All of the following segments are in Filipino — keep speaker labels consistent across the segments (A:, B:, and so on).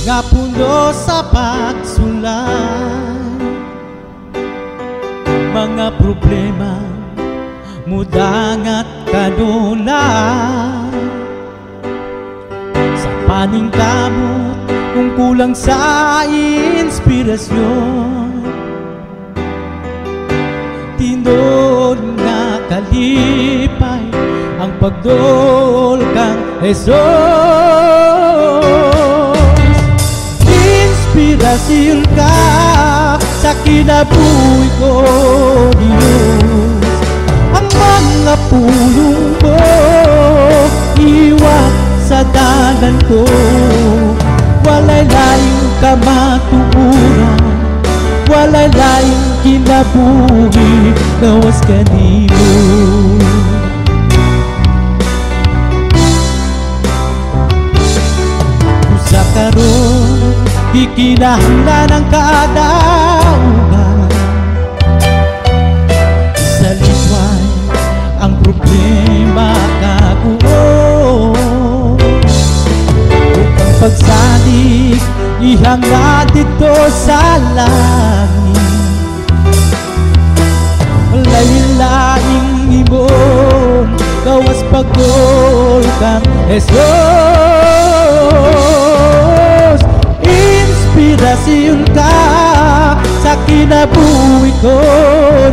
A: nga puno sa pagsulay, mga problema mudangat kanunay, sa paningkamot kung kulang sa inspirasyon, tinod nga kalipay ang pagdol kang Jesus. Inspirasyon ka sa kinabuhi ko, Diyos. Ang mga pulong mo iwat sa dalan ko, walay layong kamatuuran, walay layong kinabuhi, gawas kanimo. Usa karon ikinahanglan ang kadaugan, sa litway ang problema kaguo, upang pagsalig ihangad dito sa langit. Lain-laing ibon, gawas pagdol kang Jesus. Inspirasyon ka sa kinabuhi ko,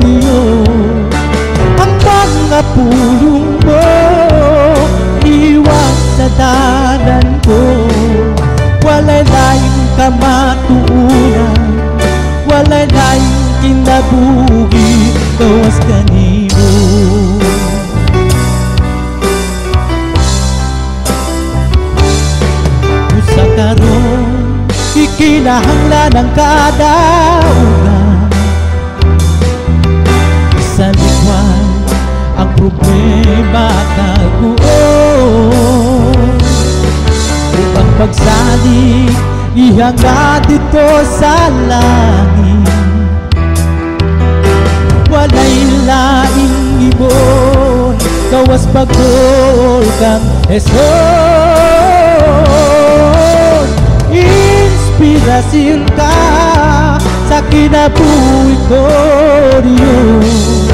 A: Diyos. Ang mga pulong mo iwas sa dalan ko, walay layong kamatuuran, walay layong kinabuhi, gawas kanimo. Usa karon ikinahanglan ang kadaugan, sa likwan ang problema kaguon, upang pagsalig ihangad dito sa langit. Walay laing ibon, gawas pagdol kang Jesus. Inspirasyon ka sa kinabuhi ko, Diyos.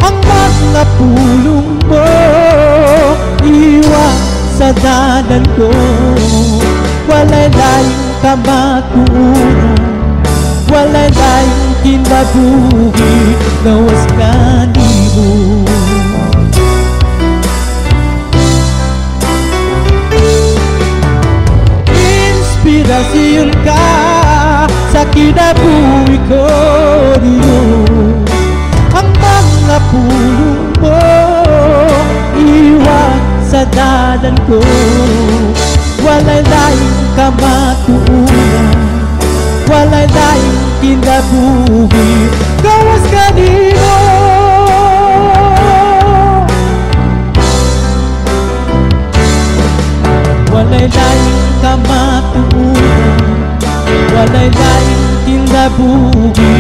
A: Ang mga pulong mo iwas sa dalan ko, walay layong kamatuuran, walay layong kinabuhi, gawas kanimo. Inspirasyon ka sa kinabuhi ko, Diyos. Ang mga pulong mo iwan sa dalan ko, walay layong kamatuuran, walay layong kinabuhi, gawas kanimo. Walay layong kamatuuran, walay layong kinabuhi,